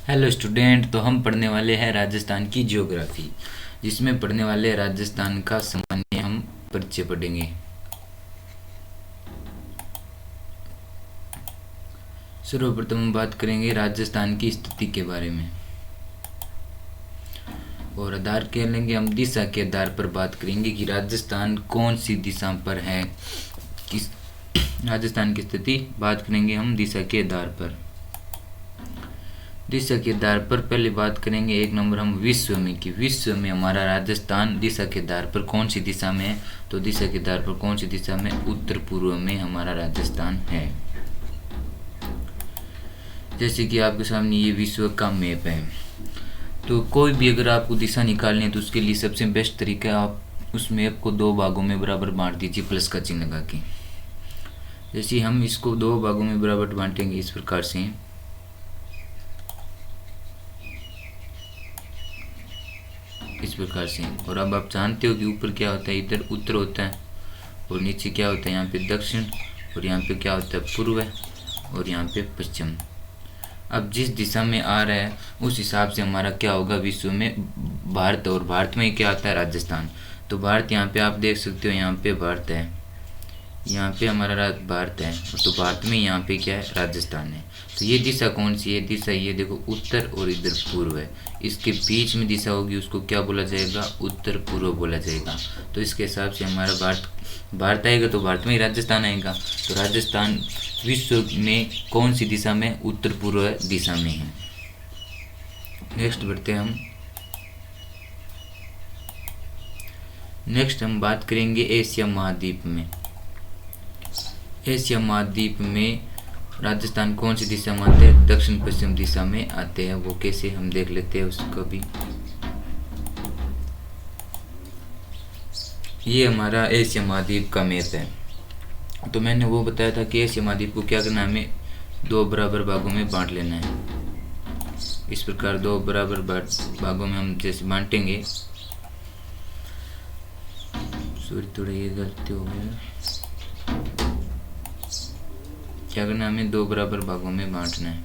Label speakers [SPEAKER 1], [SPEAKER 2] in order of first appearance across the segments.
[SPEAKER 1] Hello student. तो हम पढ़ने वाले हैं राजस्थान की ज्योग्राफी, जिसमें पढ़ने वाले हैं राजस्थान का सामान्य हम परिचय पढ़ेंगे। सर्वप्रथम हम बात करेंगे राजस्थान की स्थिति के बारे में, और आधार के लेंगे हम दिशा के आधार पर बात करेंगे कि राजस्थान कौन सी दिशा पर है। किस राजस्थान की स्थिति बात करेंगे हम दिशा के आधार पर। दिशा के आधार पर पहले बात करेंगे एक नंबर हम विश्व में कि विश्व में हमारा राजस्थान दिशा के आधार पर कौन सी दिशा में है। तो दिशा के आधार पर कौन सी दिशा में, उत्तर पूर्व में हमारा राजस्थान है। जैसे कि आपके सामने ये विश्व का मैप है, तो कोई भी अगर आपको दिशा निकालनी है तो उसके लिए सबसे बेस्ट तरीका है आप उस मैप को दो भागों में बराबर बांट दीजिए प्लस का चिन्ह लगा के। जैसे हम इसको दो भागों में बराबर बांटेंगे इस प्रकार से, इस प्रकार से। और अब आप जानते हो कि ऊपर क्या होता है, इधर उत्तर होता है और नीचे क्या होता है, यहाँ पे दक्षिण, और यहाँ पे क्या होता है पूर्व और यहाँ पे पश्चिम। अब जिस दिशा में आ रहा है उस हिसाब से हमारा क्या होगा विश्व में भारत, और भारत में क्या आता है राजस्थान। तो भारत यहाँ पे आप देख सकते हो, यहाँ पे भारत है, यहाँ पे हमारा भारत है, तो भारत में यहाँ पे क्या है राजस्थान है। तो ये दिशा कौन सी है, दिशा ये देखो उत्तर और इधर पूर्व है, इसके बीच में दिशा होगी उसको क्या बोला जाएगा, उत्तर पूर्व बोला जाएगा। तो इसके हिसाब से हमारा भारत आएगा तो भारत में ही राजस्थान आएगा। तो राजस्थान विश्व में कौन सी दिशा में, उत्तर पूर्व दिशा में है। नेक्स्ट बढ़ते हैं हम। नेक्स्ट हम बात करेंगे एशिया महाद्वीप में। एशिया महाद्वीप में राजस्थान कौन सी दिशा में आते हैं, दक्षिण पश्चिम दिशा में आते हैं। वो कैसे हम देख लेते हैं उसको भी। ये हमारा एशिया महाद्वीप का मैप है। तो मैंने वो बताया था कि एशिया महाद्वीप को क्या करना है, हमें दो बराबर भागों में बांट लेना है। इस प्रकार दो बराबर भागों में हम जैसे बांटेंगे, सॉरी थोड़ा ये गलती हो गया, क्या करना है हमें दो बराबर भागों में बांटना है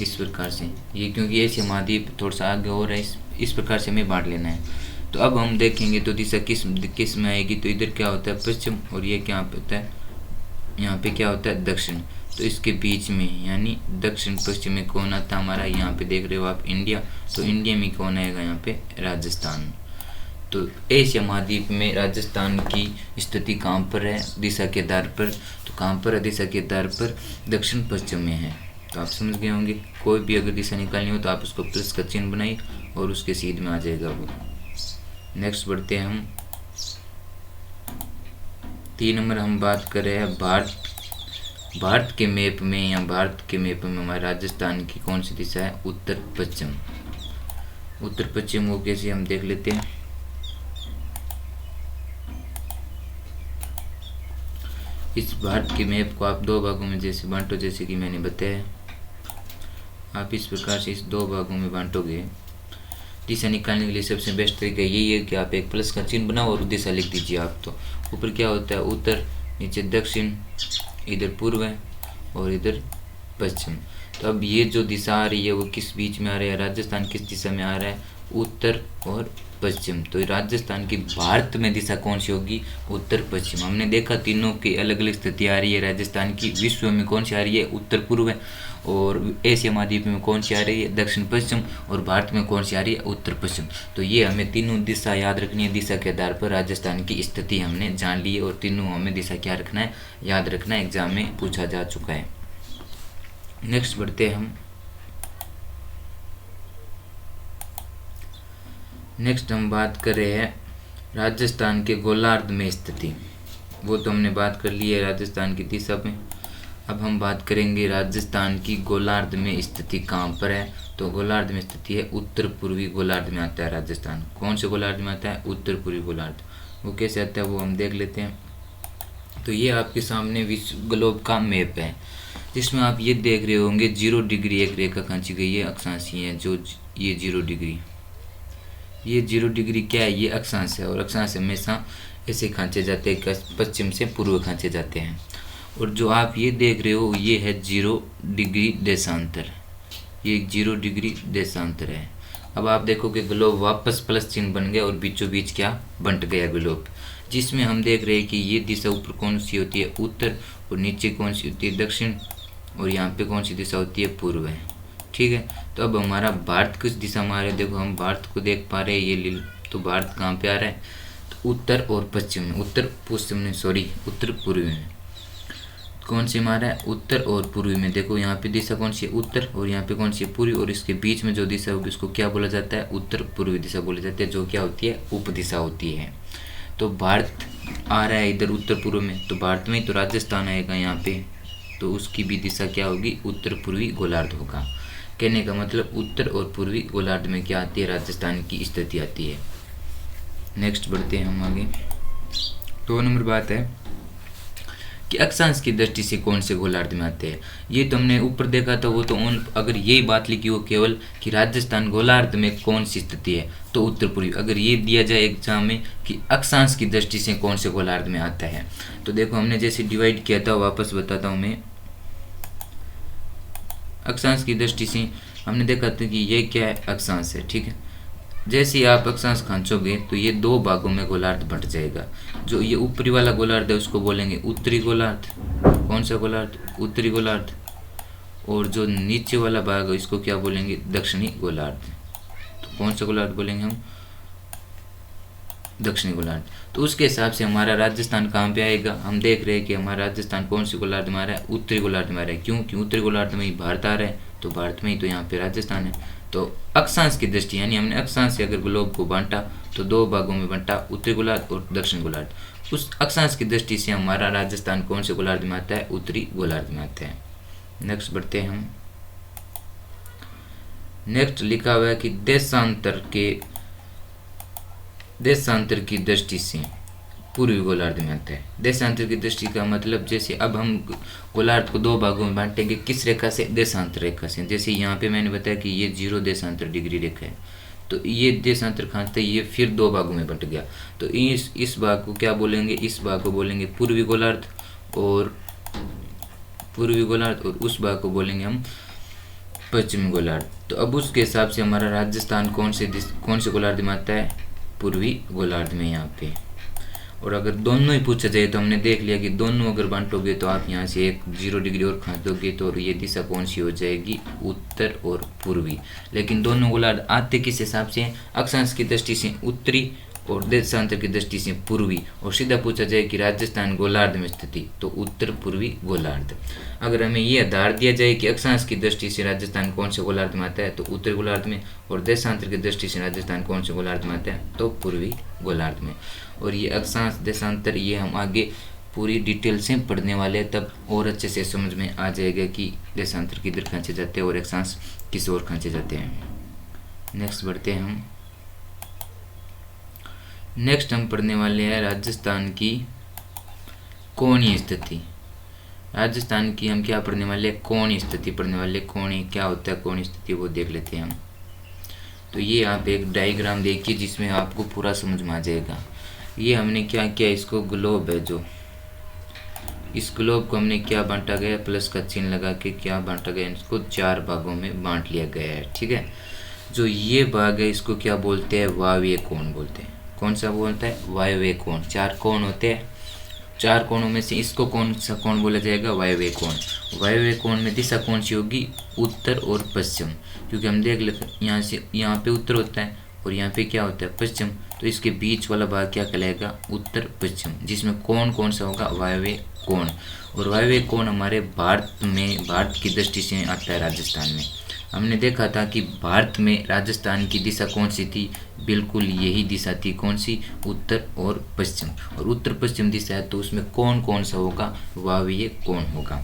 [SPEAKER 1] इस प्रकार से। ये क्योंकि एशिया महाद्वीप थोड़ा सा आगे हो रहा है, इस प्रकार से हमें बांट लेना है। तो अब हम देखेंगे तो दिशा किस में आएगी। तो इधर क्या होता है पश्चिम, और ये क्या होता है, यहाँ पे क्या होता है दक्षिण। तो इसके बीच में यानी दक्षिण पश्चिम में कौन आता है हमारा, यहाँ पे देख रहे हो आप इंडिया। तो इंडिया में कौन आएगा, यहाँ पे राजस्थान। तो एशिया महाद्वीप में राजस्थान की स्थिति कहाँ पर है दिशा के आधार पर, तो कहाँ पर है दिशा के आधार पर दक्षिण पश्चिम में है। तो आप समझ गए होंगे, कोई भी अगर दिशा निकालनी हो तो आप उसको प्लस का चिन्ह बनाइए और उसके सीध में आ जाएगा वो। नेक्स्ट बढ़ते हैं हम। 3 नंबर हम बात कर रहे हैं भारत के मैप में, या भारत के मैप में हमारे राजस्थान की कौन सी दिशा है, उत्तर पश्चिम। उत्तर पश्चिम वो कैसे हम देख लेते हैं। इस भारत के मैप को आप दो भागों में जैसे बांटो, जैसे कि मैंने बताया, आप इस प्रकार से इस दो भागों में बांटोगे। दिशा निकालने के लिए सबसे बेस्ट तरीका यही है कि आप एक प्लस का चिन्ह बनाओ और दिशा लिख दीजिए आप। तो ऊपर क्या होता है उत्तर, नीचे दक्षिण, इधर पूर्व है और इधर पश्चिम। तो अब ये जो दिशा आ रही है वो किस बीच में आ रहा है, राजस्थान किस दिशा में आ रहा है, उत्तर और पश्चिम। तो राजस्थान की भारत में दिशा कौन सी होगी, उत्तर पश्चिम। हमने देखा तीनों की अलग अलग स्थिति आ रही है राजस्थान की। विश्व में कौन सी आ रही है, उत्तर पूर्व है, और एशिया महाद्वीप में कौन सी आ रही है, दक्षिण पश्चिम, और भारत में कौन सी आ रही है, उत्तर पश्चिम। तो ये हमें तीनों दिशा याद रखनी है। दिशा के आधार पर राजस्थान की स्थिति हमने जान ली है, और तीनों हमें दिशा क्या रखना है, याद रखना है, एग्जाम में पूछा जा चुका है। नेक्स्ट बढ़ते हैं हम। नेक्स्ट हम बात कर रहे हैं राजस्थान के गोलार्ध में स्थिति। वो तो हमने बात कर ली है राजस्थान की दिशा में। अब हम बात करेंगे राजस्थान की गोलार्ध में स्थिति कहाँ पर है। तो गोलार्ध में स्थिति है उत्तर पूर्वी गोलार्ध में आता है राजस्थान। कौन से गोलार्ध में आता है, उत्तर पूर्वी गोलार्ध। वो कैसे आता है वो हम देख लेते हैं। तो ये आपके सामने विश्व ग्लोब का मैप है, जिसमें आप ये देख रहे होंगे 0 डिग्री एक रेखा खींची गई है, अक्षांशीय है। जो ये 0 डिग्री, ये 0 डिग्री क्या है, ये अक्षांश है, और अक्षांश हमेशा ऐसे खींचे जाते हैं, पश्चिम से पूर्व खींचे जाते हैं। और जो आप ये देख रहे हो ये है 0 डिग्री देशांतर, ये 0 डिग्री देशांतर है। अब आप देखो कि ग्लोब वापस प्लस चिन्ह बन गया और बीचों बीच क्या बंट गया ग्लोब, जिसमें हम देख रहे हैं कि ये दिशा ऊपर कौन सी होती है, उत्तर, और नीचे कौन सी होती है, दक्षिण, और यहाँ पे कौन सी दिशा होती है, पूर्व है। ठीक है, तो अब हमारा भारत किस दिशा में आ रहा है, देखो हम भारत को देख पा रहे हैं, ये तो भारत कहाँ पे आ रहा है, तो उत्तर और पश्चिम में, उत्तर पश्चिम में, सॉरी उत्तर पूर्वी में। कौन से मारा है, उत्तर और पूर्वी में। देखो यहाँ पे दिशा कौन सी है, उत्तर, और यहाँ पे कौन सी है, पूर्वी, और इसके बीच में जो दिशा होगी उसको क्या बोला जाता है, उत्तर पूर्वी दिशा बोली जाती है, जो क्या होती है, उप दिशा होती है। तो भारत आ रहा है इधर उत्तर पूर्व में, तो भारत में ही तो राजस्थान आएगा यहाँ पे, तो उसकी भी दिशा क्या होगी, उत्तर पूर्वी गोलार्ध होगा। कहने का मतलब उत्तर और पूर्वी गोलार्ध में क्या आती है, राजस्थान की स्थिति आती है। नेक्स्ट बढ़ते हैं हम आगे। 2 नंबर बात है कि अक्षांश की दृष्टि से कौन से गोलार्ध में आते हैं। ये तो हमने ऊपर देखा था, वो तो अगर यही बात लिखी हो केवल कि राजस्थान गोलार्ध में कौन सी स्थिति है, तो उत्तर पूर्वी। अगर ये दिया जाए एग्जाम में कि अक्षांश की दृष्टि से कौन से गोलार्ध में आता है, तो देखो हमने जैसे डिवाइड किया था, वापस बताता हूँ मैं। अक्षांश की दृष्टि से हमने देखा था कि ये क्या है, अक्षांश है। ठीक है, जैसे ही आप अक्षांश खींचोगे तो ये 2 भागों में गोलार्ध बंट जाएगा। जो ये ऊपरी वाला गोलार्ध है उसको बोलेंगे उत्तरी गोलार्ध। कौन सा गोलार्ध, उत्तरी गोलार्ध। और जो नीचे वाला भाग है इसको क्या बोलेंगे, दक्षिणी गोलार्ध। तो कौन सा गोलार्ध बोलेंगे हम, दक्षिणी गोलार्ध। तो उसके हिसाब से हमारा राजस्थान कहाँ पे आएगा, हम देख रहे हैं कि हमारा राजस्थान कौन सी गोलार्ध में आ रहा है, उत्तरी गोलार्ध में आ रहा है। क्यों, कि उत्तरी गोलार्ध में ही भारत आ रहा है, तो भारत में ही तो यहाँ पे राजस्थान है। तो अक्षांश की दृष्टि, यानी हमने अक्षांश से अगर ग्लोब को बांटा तो 2 भागों में बांटा, उत्तरी गोलार्ध और दक्षिण गोलार्ध। उस अक्षांश की दृष्टि से हमारा राजस्थान कौन से गोलार्ध में आता है, उत्तरी गोलार्ध में आता है। नेक्स्ट बढ़ते हैं हम। नेक्स्ट लिखा हुआ है कि देशांतर की दृष्टि से पूर्वी गोलार्ध में आता है। देशांतर की दृष्टि का मतलब, जैसे अब हम गोलार्ध को 2 भागों में बांटेंगे, किस रेखा से, देशांतर रेखा से। जैसे यहाँ पे मैंने बताया कि ये 0 देशांतर डिग्री रेखा है, तो ये देशांतर खांचते ये फिर 2 भागों में बंट गया। तो इस भाग को क्या बोलेंगे, इस भाग को बोलेंगे पूर्वी गोलार्ध, और उस भाग को बोलेंगे हम पश्चिमी गोलार्ध। तो अब उसके हिसाब से हमारा राजस्थान कौन से गोलार्ध में आता है, पूर्वी गोलार्ध में यहाँ पे। और अगर दोनों ही पूछा जाए तो हमने देख लिया कि दोनों अगर बांटोगे तो आप यहाँ से एक 0 डिग्री और खींच दोगे तो ये दिशा कौन सी हो जाएगी, उत्तर और पूर्वी। लेकिन दोनों गोलार्ध आते किस हिसाब से, अक्षांश की दृष्टि से उत्तरी और देशांतर की दृष्टि से पूर्वी। और सीधा पूछा जाए कि राजस्थान गोलार्ध में स्थिति, तो उत्तर पूर्वी गोलार्ध। अगर हमें ये आधार दिया जाए कि अक्षांश की दृष्टि से राजस्थान कौन से गोलार्ध में आता है, तो उत्तरी गोलार्ध में, और देशांतर की दृष्टि से राजस्थान कौन से गोलार्ध में आता है, तो पूर्वी गोलार्ध में। और ये अक्षांश देशांतर ये हम आगे पूरी डिटेल से पढ़ने वाले हैं, तब और अच्छे से समझ में आ जाएगा कि देशांतर किधर खींचे जाते हैं और अक्षांश किस ओर खींचे जाते हैं। नेक्स्ट बढ़ते हैं हम। नेक्स्ट हम पढ़ने वाले हैं राजस्थान की कोणीय स्थिति। राजस्थान की हम क्या पढ़ने वाले हैं, कोणीय स्थिति पढ़ने वाले। कोणीय क्या होता है, कोणीय स्थिति वो देख लेते हैं हम। तो ये आप एक डायग्राम देखिए जिसमें आपको पूरा समझ में आ जाएगा। ये हमने क्या किया, इसको ग्लोब है जो, इस ग्लोब को हमने क्या बांटा गया, प्लस का चिन्ह लगा के क्या बांटा गया, इसको 4 भागों में बांट लिया गया है। ठीक है, जो ये भाग है इसको क्या बोलते हैं, वायव्य कोण बोलते हैं। कौन सा बोलता है, वायव्य कोण। 4 कोण होते हैं, 4 कोणों में से इसको कौन सा कोण बोला जाएगा, वायव्य कोण। वायव्य कोण में दिशा कौन सी होगी, उत्तर और पश्चिम। क्योंकि हम देख लेते यहाँ से, यहाँ पे उत्तर होता है और यहाँ पे क्या होता है, पश्चिम। तो इसके बीच वाला भाग क्या कहलाएगा, उत्तर पश्चिम, जिसमें कौन सा होगा, वायव्य कोण। और वायव्य कोण हमारे भारत की दृष्टि से आता है राजस्थान में। हमने देखा था कि भारत में राजस्थान की दिशा कौन सी थी, बिल्कुल यही दिशा थी, कौन सी, उत्तर और पश्चिम। और उत्तर पश्चिम दिशा है तो उसमें कौन सा होगा, वायव्य कोण होगा।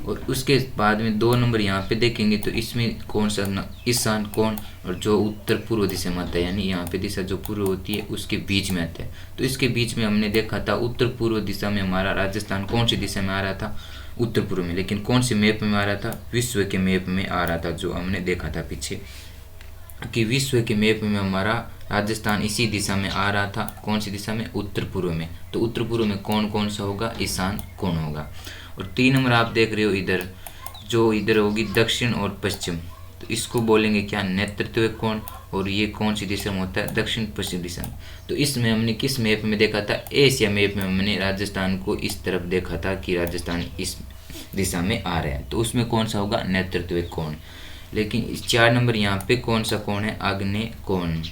[SPEAKER 1] और उसके बाद में 2 नंबर यहाँ पे देखेंगे तो इसमें कौन सा, ईशान कोण, और जो उत्तर पूर्व दिशा में आता है, यानी यहाँ पे दिशा जो पूर्व होती है उसके बीच में आता है। तो इसके बीच में हमने देखा था उत्तर पूर्व दिशा में हमारा राजस्थान कौन सी दिशा में आ रहा था, उत्तर पूर्व में। लेकिन कौन से मैप में आ रहा था, विश्व के मैप में आ रहा था, जो हमने देखा था पीछे कि विश्व के मैप में हमारा राजस्थान इसी दिशा में आ रहा था। कौन सी दिशा में, उत्तर पूर्व में। तो उत्तर पूर्व में कौन सा होगा, ईशान कोण होगा। और 3 नंबर आप देख रहे हो इधर, जो इधर होगी दक्षिण और पश्चिम, तो इसको बोलेंगे क्या, नेतृत्व कोण। और ये कौन सी दिशा में होता है, दक्षिण पश्चिम दिशा में। तो इसमें हमने किस मैप में देखा था, एशिया मैप में हमने राजस्थान को इस तरफ देखा था कि राजस्थान इस दिशा में आ रहा है, तो उसमें कौन सा होगा, नेतृत्व कोण। लेकिन इस 4 नंबर यहाँ पे कौन सा कोण है, आग्नेय कोण।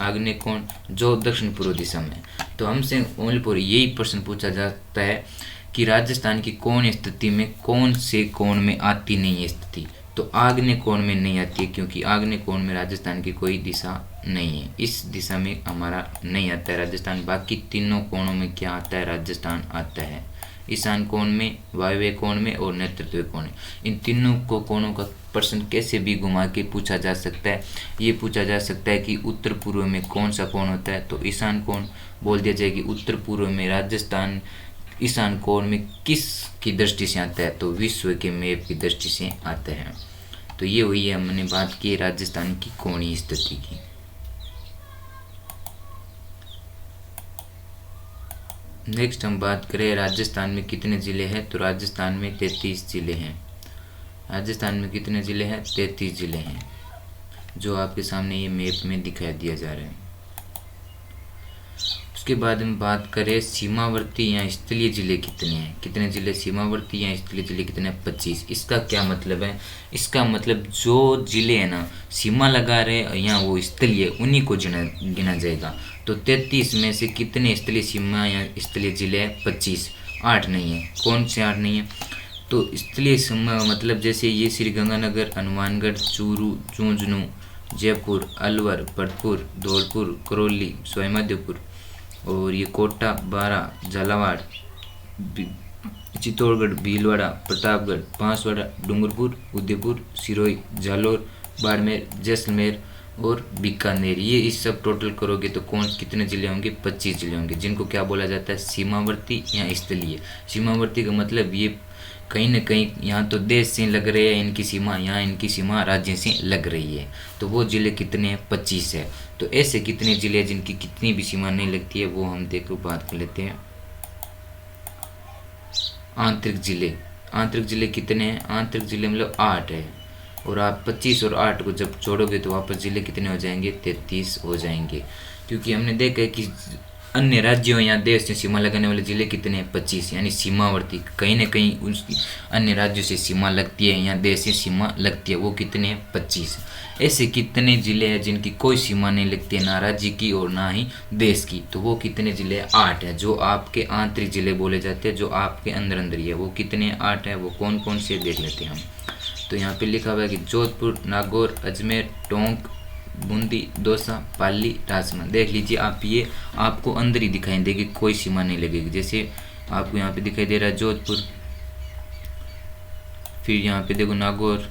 [SPEAKER 1] आग्नेय कोण जो दक्षिण पूर्व दिशा में। तो हमसे ओनली फॉर यही प्रश्न पूछा जाता है कि राजस्थान की कौन स्थिति में कौन से कोण में आती नहीं है स्थिति, तो आग्नेय कोण में नहीं आती है, क्योंकि आग्नेय कोण में राजस्थान की कोई दिशा नहीं है, इस दिशा में हमारा नहीं आता है राजस्थान। बाकी तीनों कोणों में क्या आता है, राजस्थान आता है, ईशान कोण में, वायव्य कोण में और नेतृत्व कोण में। इन तीनों को कोणों का प्रश्न कैसे भी घुमा के पूछा जा सकता है। ये पूछा जा सकता है कि उत्तर पूर्व में कौन सा कोण होता है, तो ईशान कोण बोल दिया जाए कि उत्तर पूर्व में राजस्थान ईशान कोण में किस की दृष्टि से आता है, तो विश्व के मैप की दृष्टि से आता है। तो ये हुई है, हमने बात की राजस्थान की कोणीय स्थिति की। नेक्स्ट हम बात करें राजस्थान में कितने ज़िले हैं, तो राजस्थान में 33 ज़िले हैं। राजस्थान में कितने ज़िले हैं, 33 ज़िले हैं, जो आपके सामने ये मैप में दिखाई दिया जा रहा है। उसके बाद हम बात करें सीमावर्ती या स्थलीय जिले कितने हैं, कितने ज़िले सीमावर्ती या स्थलीय जिले कितने हैं, 25। इसका क्या मतलब है, इसका मतलब जो ज़िले हैं ना सीमा लगा रहे या वो स्थलीय, उन्हीं को गिना जाएगा। तो 33 में से कितने स्थलीय सीमा या स्थलीय जिले हैं, 25। 8 नहीं है, कौन से 8 नहीं है, तो स्थलीय सीमा मतलब जैसे ये श्रीगंगानगर, हनुमानगढ़, चूरू, झुंझुनू, जयपुर, अलवर, भरतपुर, धौलपुर, करौली, सवाईमाधोपुर, और ये कोटा, बारा, झालावाड़, चित्तौड़गढ़, भीलवाड़ा, प्रतापगढ़, बांसवाड़ा, डूंगरपुर, उदयपुर, सिरोही, जालौर, बाड़मेर, जैसलमेर और बीकानेर। ये इस सब टोटल करोगे तो कौन कितने ज़िले होंगे, 25 ज़िले होंगे, जिनको क्या बोला जाता है, सीमावर्ती या स्थलीय। सीमावर्ती का मतलब ये कहीं ना कहीं यहाँ तो देश से लग रहे हैं इनकी सीमा, यहाँ इनकी सीमा राज्य से लग रही है, तो वो ज़िले कितने हैं, 25 है। तो ऐसे कितने ज़िले हैं जिनकी कितनी भी सीमा नहीं लगती है, वो हम देखो बात कर लेते हैं। आंतरिक ज़िले, आंतरिक ज़िले कितने हैं, आंतरिक ज़िले मतलब 8 है, और आप 25 और 8 को जब जोड़ोगे तो वापस ज़िले कितने हो जाएंगे, 33 हो जाएंगे। क्योंकि हमने देखा है कि अन्य राज्यों या देश से सीमा लगाने वाले ज़िले कितने हैं, 25, यानी सीमावर्ती, कहीं ना कहीं उस अन्य राज्यों से सीमा लगती है या देश से सीमा लगती है, वो कितने हैं, 25। ऐसे कितने ज़िले हैं जिनकी कोई सीमा नहीं लगती है, ना राज्य की और ना ही देश की, तो वो कितने ज़िले हैं, 8 है, जो आपके आंतरिक ज़िले बोले जाते हैं, जो आपके अंदर अंदर ही है, वो कितने 8 है। वो कौन कौन से देख लेते हैं हम। तो यहाँ पे लिखा हुआ है कि जोधपुर, नागौर, अजमेर, टोंक, बूंदी, दौसा, पाली, राजसमंद। देख लीजिए आप, ये आपको अंदर ही दिखाई देगी, कोई सीमा नहीं लगेगी। जैसे आपको यहाँ पे दिखाई दे रहा है जोधपुर, फिर यहाँ पे देखो नागौर,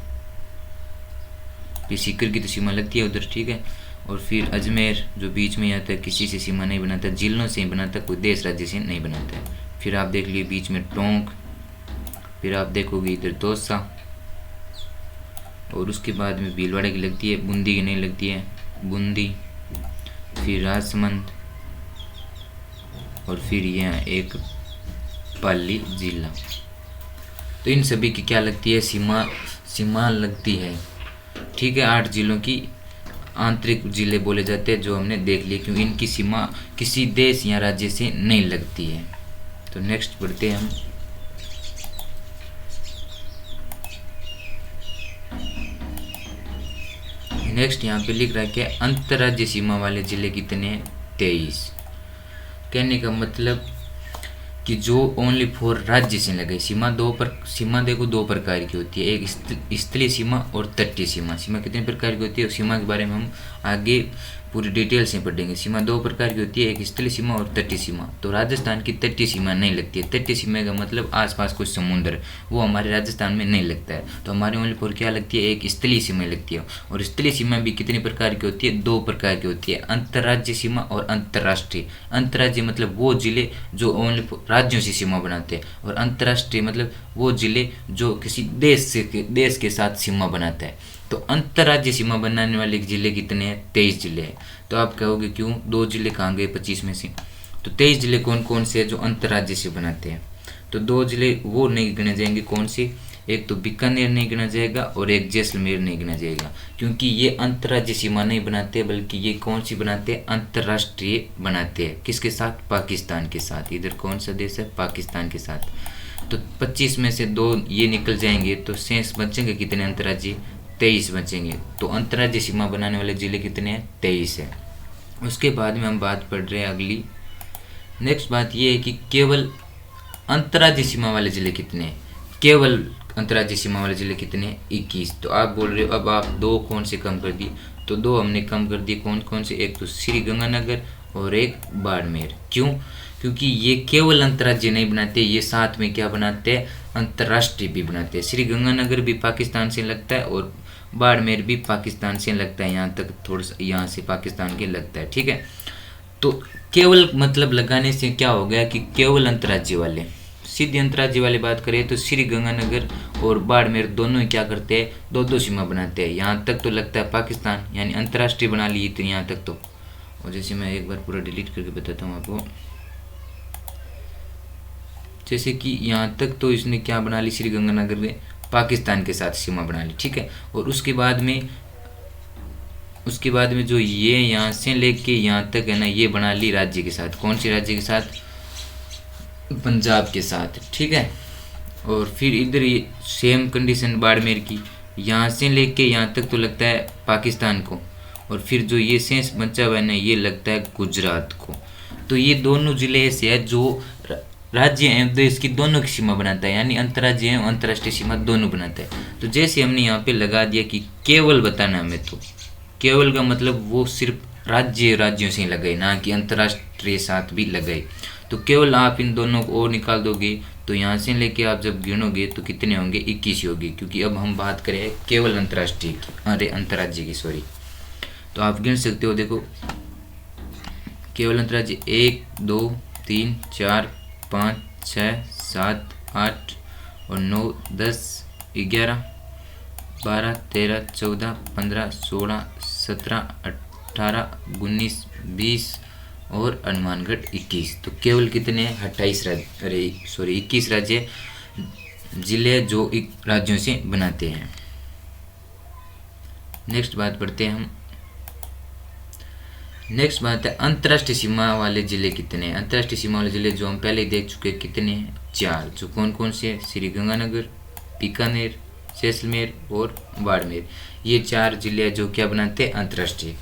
[SPEAKER 1] फिर सीकर की तो सीमा लगती है उधर, ठीक है, और फिर अजमेर जो बीच में आता है, किसी से सीमा नहीं बनाता, जिलों से ही बनाता, कोई देश राज्य से नहीं बनाता है। फिर आप देख लिए बीच में टोंक, फिर आप देखोगे इधर दौसा, और उसके बाद में भीलवाड़ा की लगती है, बूंदी की नहीं लगती है, बूंदी, फिर राजसमंद, और फिर यहाँ एक पाली जिला। तो इन सभी की क्या लगती है, सीमा लगती है, ठीक है। 8 जिलों की आंतरिक जिले बोले जाते हैं, जो हमने देख लिए, क्योंकि इनकी सीमा किसी देश या राज्य से नहीं लगती है। तो नेक्स्ट बढ़ते हैं हम। नेक्स्ट यहाँ पे लिख रहा है कि अंतर्राज्यीय सीमा वाले जिले कितने हैं, 23। कहने का मतलब कि जो ओनली फॉर राज्य से लगे। सीमा देखो 2 प्रकार की होती है, एक स्थलीय सीमा और तटीय सीमा। सीमा कितने प्रकार की होती है, सीमा के बारे में हम आगे पूरी डिटेल से पढ़ेंगे। सीमा 2 प्रकार की होती है, एक स्थलीय सीमा और तटीय सीमा। तो राजस्थान की तटीय सीमा नहीं लगती है। तटीय सीमा का मतलब आसपास कुछ समुद्र, वो हमारे राजस्थान में नहीं लगता है। तो हमारे ओनली फॉर क्या लगती है, एक स्थलीय सीमा लगती है। और स्थलीय सीमा भी कितनी प्रकार की होती है, 2 प्रकार की होती है, अंतर्राज्यीय सीमा और अंतर्राष्ट्रीय। अंतर्राज्यीय मतलब वो जिले जो ओनली राज्यों से सीमा बनाते हैं, और अंतर्राष्ट्रीय मतलब वो जिले जो किसी देश के साथ सीमा बनाता है। तो अंतर्राज्यीय सीमा बनाने वाले जिले कितने हैं, 23 जिले हैं। तो आप कहोगे क्यों 2 जिले कहाँ गए 25 में से। तो 23 जिले कौन कौन से हैं जो अंतर्राज्यीय से बनाते हैं। तो 2 जिले वो नहीं गिने जाएंगे, कौन से, एक तो बीकानेर नहीं गिना जाएगा और एक जैसलमेर नहीं गिना जाएगा, क्योंकि ये अंतर्राज्यीय सीमा नहीं बनाते, बल्कि ये कौन सी बनाते हैं, अंतर्राष्ट्रीय बनाते हैं। किसके साथ, पाकिस्तान के साथ। इधर कौन सा देश है, पाकिस्तान के साथ। तो 25 में से 2 ये निकल जाएंगे, तो शेष बचेंगे कितने अंतर्राज्यीय, 23 बचेंगे। तो अंतर्राज्यीय सीमा बनाने वाले जिले कितने हैं, 23 है। उसके बाद में हम बात पढ़ रहे हैं अगली, नेक्स्ट बात ये है कि केवल अंतर्राज्यीय सीमा वाले जिले कितने हैं, केवल अंतर्राज्यीय सीमा वाले जिले कितने हैं, 21। तो आप बोल रहे हो अब आप 2 कौन से कम कर दिए, तो 2 हमने कम कर दिए, कौन कौन से, एक तो श्री गंगानगर और एक बाड़मेर। क्यों, क्योंकि ये केवल अंतर्राज्यीय नहीं बनाते, ये साथ में क्या बनाते हैं, अंतर्राष्ट्रीय भी बनाते हैं। श्री गंगानगर भी पाकिस्तान से लगता है और बाड़मेर भी पाकिस्तान से लगता है, यहाँ तक थोड़ा सा यहाँ से पाकिस्तान के लगता है, ठीक है। तो केवल मतलब लगाने से क्या हो गया कि केवल अंतर्राज्यीय वाले, सीधी अंतर्राज्यीय वाली बात करें तो श्री गंगानगर और बाड़मेर दोनों ही क्या करते हैं, 2-2 सीमा बनाते हैं। यहाँ तक तो लगता है पाकिस्तान, यानी अंतर्राष्ट्रीय बना ली इतनी यहाँ तक तो। और जैसे मैं एक बार पूरा डिलीट करके बताता हूँ आपको, जैसे कि यहाँ तक तो इसने क्या बना ली, श्री गंगानगर में पाकिस्तान के साथ सीमा बना ली, ठीक है। और उसके बाद में जो ये यहाँ से लेके यहाँ तक है ना, ये बना ली राज्य के साथ, कौन सी राज्य के साथ, पंजाब के साथ, ठीक है। और फिर इधर ये सेम कंडीशन बाड़मेर की, यहाँ से लेके यहाँ तक तो लगता है पाकिस्तान को, और फिर जो ये शेष बचा हुआ है ना, ये लगता है गुजरात को। तो ये दोनों जिले ऐसे हैं जो राज्य एवं देश की दोनों की सीमा बनाता है, यानी अंतर्राज्यीय एवं अंतर्राष्ट्रीय सीमा दोनों बनाता है। तो जैसे हमने यहाँ पे लगा दिया कि केवल बताना हमें, तो केवल का मतलब वो सिर्फ राज्यों से ही लगाए, ना कि अंतर्राष्ट्रीय साथ भी लगाए। तो केवल आप इन दोनों को और निकाल दोगे, तो यहाँ से लेके आप जब गिनोगे तो कितने होंगे, 21 होगी, क्योंकि अब हम बात करें केवल अंतर्राष्ट्रीय की, अरे अंतर्राज्यीय की, सॉरी। तो आप गिन सकते हो, देखो केवल अंतर्राज्यीय 1 2 3 4 5 6 7 8 और 9 10 11 12 13 14 15 16 17 18 19 20 और हनुमानगढ़ 21। तो केवल कितने, 28 राज्य, अरे सॉरी 21 राज्य जिले जो राज्यों से बनाते हैं। नेक्स्ट बात पढ़ते हैं हम, नेक्स्ट बात है अंतर्राष्ट्रीय सीमा वाले जिले कितने हैं। अंतर्राष्ट्रीय सीमा वाले जिले जो हम पहले देख चुके हैं कितने हैं, 4, जो कौन कौन से हैं, श्री गंगानगर, बीकानेर, जैसलमेर और बाड़मेर। ये 4 जिले जो क्या बनाते हैं, अंतर्राष्ट्रीय।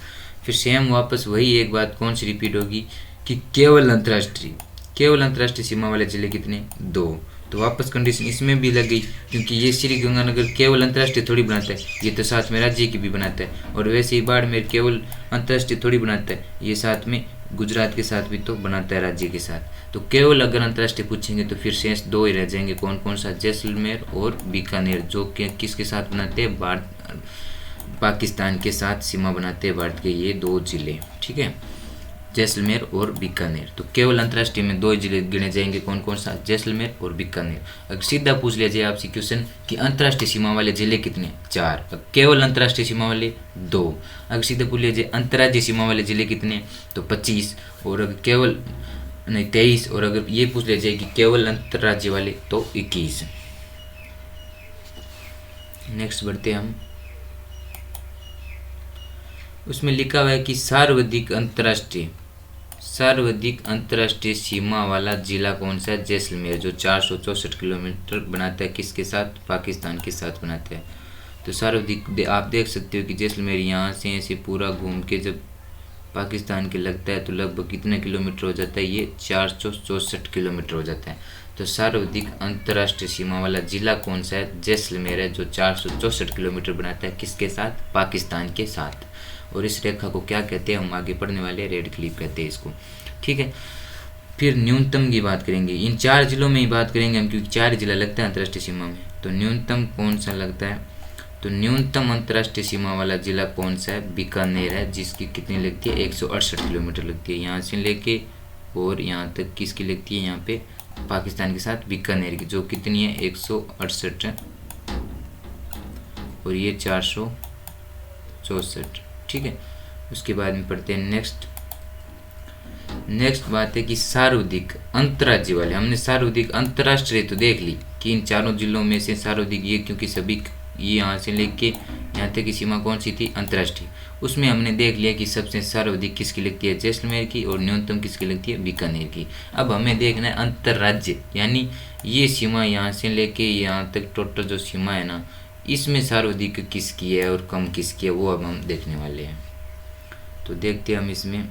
[SPEAKER 1] फिर सेम वापस वही एक बात कौन सी रिपीट होगी कि केवल अंतर्राष्ट्रीय सीमा वाले जिले कितने, 2। तो वापस कंडीशन इसमें भी लग गई, क्योंकि ये श्री गंगानगर केवल अंतर्राष्ट्रीय थोड़ी बनाता है, ये तो साथ में राज्य की भी बनाता है। और वैसे ही बाड़मेर केवल अंतर्राष्ट्रीय थोड़ी बनाता है, ये साथ में गुजरात के साथ भी तो बनाता है, राज्य के साथ। तो केवल अगर अंतर्राष्ट्रीय पूछेंगे तो फिर शेष 2 ही रह जाएंगे, कौन कौन सा, जैसलमेर और बीकानेर, जो कि किसके साथ बनाते हैं, पाकिस्तान के साथ सीमा बनाते हैं भारत के ये 2 जिले, ठीक है, जैसलमेर और बीकानेर। तो केवल अंतर्राष्ट्रीय में 2 जिले गिने जाएंगे, कौन कौन सा, जैसलमेर और बीकानेर। अगर सीधा पूछ लिया जाए आपसे क्वेश्चन कि अंतर्राष्ट्रीय सीमा वाले जिले कितने, 4, केवल अंतर्राष्ट्रीय सीमा वाले 2। अगर सीधा पूछ लिया जाए अंतर्राज्यीय सीमा वाले जिले कितने, तो 25, और अगर केवल नहीं 23, और अगर ये पूछ लिया जाए कि केवल अंतर्राज्यीय वाले तो 21। नेक्स्ट बढ़ते हैं हम, उसमें लिखा हुआ है कि सर्वाधिक अंतर्राष्ट्रीय सीमा वाला जिला कौन सा है, जैसलमेर, जो 464 किलोमीटर बनाता है, किसके साथ, पाकिस्तान के साथ बनाता है। तो सर्वाधिक आप देख सकते हो कि जैसलमेर यहाँ से ऐसे पूरा घूम के जब पाकिस्तान के लगता है तो लगभग कितने किलोमीटर हो जाता है, ये 464 किलोमीटर हो जाता है। तो सर्वाधिक अंतर्राष्ट्रीय सीमा वाला जिला कौन सा है, जैसलमेर है, जो 464 किलोमीटर बनाता है, किसके साथ, पाकिस्तान के साथ। और इस रेखा को क्या कहते हैं, हम आगे पढ़ने वाले, रेड क्लिप कहते हैं इसको, ठीक है। फिर न्यूनतम की बात करेंगे, इन 4 जिलों में ही बात करेंगे हम, क्योंकि 4 जिला लगता है अंतर्राष्ट्रीय सीमा में। तो न्यूनतम कौन सा लगता है, तो न्यूनतम अंतर्राष्ट्रीय सीमा वाला जिला कौन सा है, बीकानेर है, जिसकी कितनी लगती है, 168 किलोमीटर लगती है, यहाँ से लेके और यहाँ तक किसकी लगती है, यहाँ पे पाकिस्तान के साथ बीकानेर की, जो कितनी है, 168, और ये 464, ठीक है। उसके बाद में पढ़ते हैं नेक्स्ट, नेक्स्ट बात है कि सर्वाधिक अंतर्राज्य वाले, हमने सर्वाधिक अंतर्राष्ट्रीय तो देख ली कि इन चारों जिलों में से सर्वाधिक ये, क्योंकि सभी ये यहाँ से लेके यहाँ तक की सीमा कौन सी थी, अंतर्राष्ट्रीय। उसमें हमने देख लिया कि सबसे सर्वाधिक किसकी लगती है, जैसलमेर की, और न्यूनतम किसकी लगती है, बीकानेर की। अब हमें देखना है अंतर्राज्य, यानी ये सीमा यहाँ से लेके यहाँ तक टोटल जो सीमा है ना, इसमें सर्वाधिक किसकी है और कम किसकी है, वो अब हम देखने वाले हैं। तो देखते हैं हम इसमें।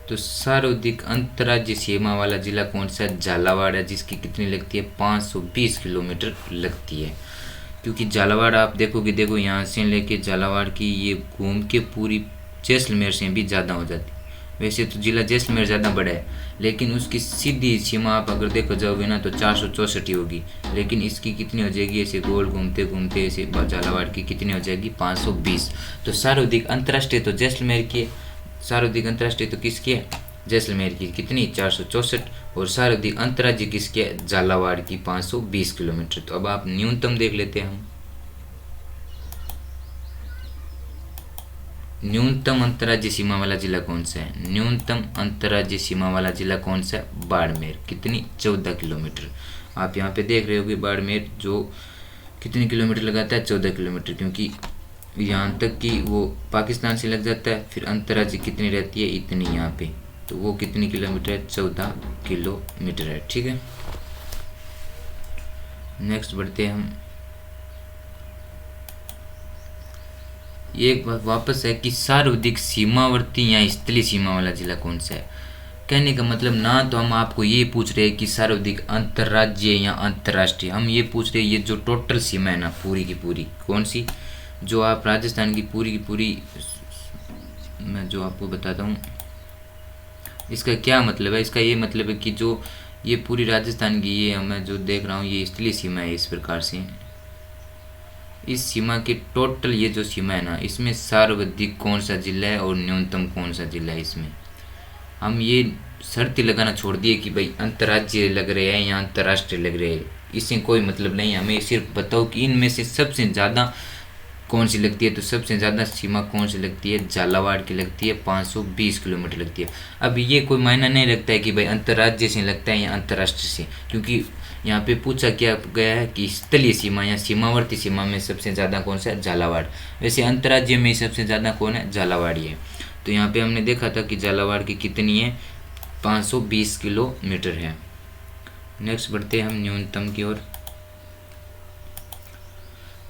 [SPEAKER 1] तो सर्वाधिक अंतर्राज्य सीमा वाला जिला कौन सा है, झालावाड़ है, जिसकी कितनी लगती है, 520 किलोमीटर लगती है। क्योंकि झालावाड़ आप देखोगे, देखो यहाँ से लेके झालावाड़ की ये घूम के पूरी जैसलमेर से भी ज़्यादा हो जाती है। वैसे तो जिला जैसलमेर ज़्यादा बड़ा है, लेकिन उसकी सीधी सीमा आप अगर देखो जाओगे ना तो 464 ही होगी, लेकिन इसकी कितनी हो जाएगी, ऐसे गोल घूमते घूमते ऐसे झालावाड़ की कितनी हो जाएगी, 520। तो सर्वाधिक अंतर्राष्ट्रीय तो जैसलमेर की, सर्वाधिक अंतर्राष्ट्रीय तो किसकी है, जैसलमेर की, कितनी, 464, और सर्वाधिक अंतर्राज्य किसकी है, झालावाड़ की, 520 किलोमीटर। तो अब आप न्यूनतम देख लेते हैं हम। न्यूनतम अंतर्राज्य सीमा वाला जिला कौन सा है, न्यूनतम अंतर्राज्य सीमा वाला जिला कौन सा है, बाड़मेर, कितनी, 14 किलोमीटर। आप यहाँ पे देख रहे होगे बाड़मेर जो कितने किलोमीटर लगाता है, 14 किलोमीटर, क्योंकि यहाँ तक कि वो पाकिस्तान से लग जाता है, फिर अंतर्राज्य कितनी रहती है, इतनी यहाँ पे, तो वो कितनी किलोमीटर है, 14 किलोमीटर है। ठीक है, नेक्स्ट बढ़ते हैं हम। एक बात वापस है कि सर्वाधिक सीमावर्ती या स्थलीय सीमा वाला जिला कौन सा है। कहने का मतलब ना तो हम आपको ये पूछ रहे हैं कि सर्वाधिक अंतर्राज्य या अंतर्राष्ट्रीय, हम ये पूछ रहे हैं ये जो टोटल सीमा है ना पूरी की पूरी, कौन सी, जो आप राजस्थान की पूरी मैं जो आपको बताता हूँ इसका क्या मतलब है। इसका ये मतलब है कि जो ये पूरी राजस्थान की, ये मैं जो देख रहा हूँ ये स्थलीय सीमा है, इस प्रकार से इस सीमा की टोटल ये जो सीमा है ना, इसमें सर्वाधिक कौन सा जिला है और न्यूनतम कौन सा जिला है। इसमें हम ये शर्त लगाना छोड़ दिए कि भाई अंतर्राज्यीय लग रहे हैं या अंतर्राष्ट्रीय लग रहे हैं, इससे कोई मतलब नहीं। हमें सिर्फ बताओ कि इनमें से सबसे ज़्यादा कौन सी लगती है। तो सबसे ज़्यादा सीमा कौन सी लगती है, झालावाड़ की लगती है, 520 किलोमीटर लगती है। अब ये कोई मायना नहीं रखता है कि भाई अंतर्राज्य से लगता है या अंतर्राष्ट्रीय से, क्योंकि यहाँ पे पूछा क्या गया है कि स्थलीय सीमा या सीमावर्ती सीमा में सबसे ज़्यादा कौन सा है, झालावाड़। वैसे अंतर्राज्य में सबसे ज़्यादा कौन है, झालावाड़ ही है। तो यहाँ पे हमने देखा था कि झालावाड़ की कितनी है, 520 किलोमीटर है। नेक्स्ट बढ़ते हैं हम न्यूनतम की ओर।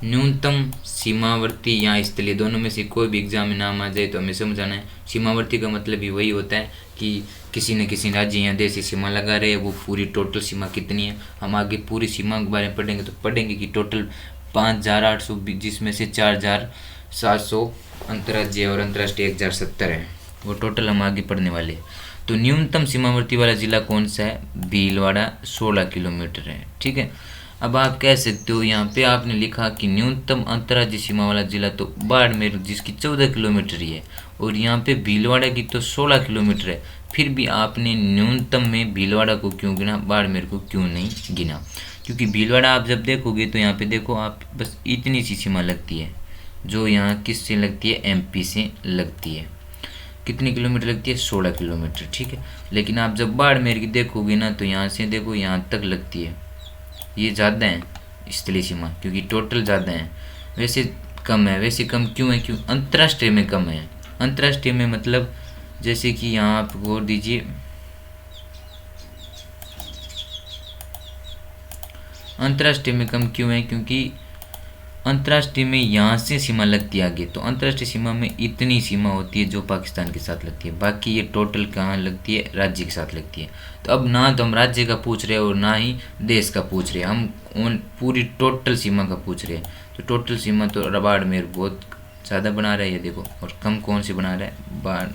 [SPEAKER 1] न्यूनतम सीमावर्ती या स्थलीय, दोनों में से कोई भी एग्जाम में नाम आ जाए तो हमें समझाना है। सीमावर्ती का मतलब भी वही होता है कि किसी न किसी राज्य या देश की सीमा लगा रहे हैं, वो पूरी टोटल सीमा कितनी है। हम आगे पूरी सीमा के बारे में पढ़ेंगे तो पढ़ेंगे कि टोटल 5,820, जिसमें से 4,700 अंतर्राज्यीय और अंतर्राष्ट्रीय 1,070 है, वो टोटल हम आगे पढ़ने वाले हैं। तो न्यूनतम सीमावर्ती वाला जिला कौन सा है, भीलवाड़ा, 16 किलोमीटर है। ठीक है, अब आप कह सकते हो यहाँ पे आपने लिखा कि न्यूनतम अंतर्राज्यीय सीमा वाला जिला तो बाड़मेर जिसकी 14 किलोमीटर ही है, और यहाँ पे भीलवाड़ा की तो 16 किलोमीटर है। फिर भी आपने न्यूनतम में भीलवाड़ा को क्यों गिना, बाड़मेर को क्यों नहीं गिना। क्योंकि भीलवाड़ा आप जब देखोगे तो यहाँ पे देखो आप बस इतनी सी सीमा लगती है, जो यहाँ किससे लगती है, MP से लगती है। कितनी किलोमीटर लगती है, 16 किलोमीटर। ठीक है, लेकिन आप जब बाड़मेर की देखोगे ना तो यहाँ से देखो यहाँ तक लगती है, ये ज़्यादा है स्थलीय सीमा, क्योंकि टोटल ज़्यादा है। वैसे कम है, वैसे कम क्यों है, क्यों अंतर्राष्ट्रीय में कम है। अंतर्राष्ट्रीय में मतलब जैसे कि यहाँ आप गौर दीजिए, अंतर्राष्ट्रीय में कम क्यों है, क्योंकि अंतर्राष्ट्रीय में यहाँ से सीमा लगती है आगे, तो अंतर्राष्ट्रीय सीमा में इतनी सीमा होती है जो पाकिस्तान के साथ लगती है, बाकी ये टोटल कहाँ लगती है, राज्य के साथ लगती है। तो अब ना तो हम राज्य का पूछ रहे हैं और ना ही देश का पूछ रहे हैं, हम पूरी टोटल सीमा का पूछ रहे हैं। तो टोटल सीमा तो बाड़मेर बहुत ज़्यादा बना रहा है ये देखो, और कम कौन सी बना रहा है,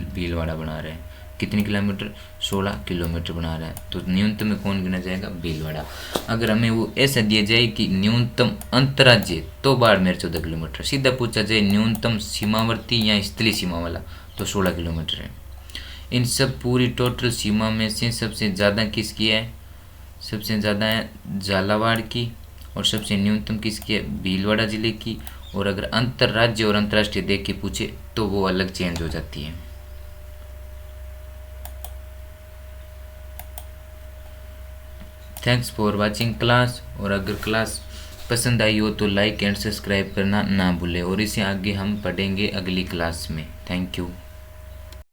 [SPEAKER 1] भीलवाड़ा बना रहा है। कितनी किलोमीटर, 16 किलोमीटर बना रहा है। तो न्यूनतम में कौन गिना जाएगा, भीलवाड़ा। अगर हमें वो ऐसा दिया जाए कि न्यूनतम अंतर्राज्यीय तो बाड़मेर 14 किलोमीटर, सीधा पूछा जाए न्यूनतम सीमावर्ती या स्थलीय सीमा वाला तो 16 किलोमीटर है। इन सब पूरी टोटल सीमा में से सबसे ज़्यादा किसकी है, सबसे ज़्यादा है झालावाड़ की, और सबसे न्यूनतम किसकी है, भीलवाड़ा जिले की, और अगर अंतर्राज्य और अंतर्राष्ट्रीय देख के पूछे तो वो अलग चेंज हो जाती है। Thanks for watching class. और अगर क्लास पसंद आई हो तो लाइक एंड सब्सक्राइब करना ना भूलें, और इसे आगे हम पढ़ेंगे अगली क्लास में। Thank you.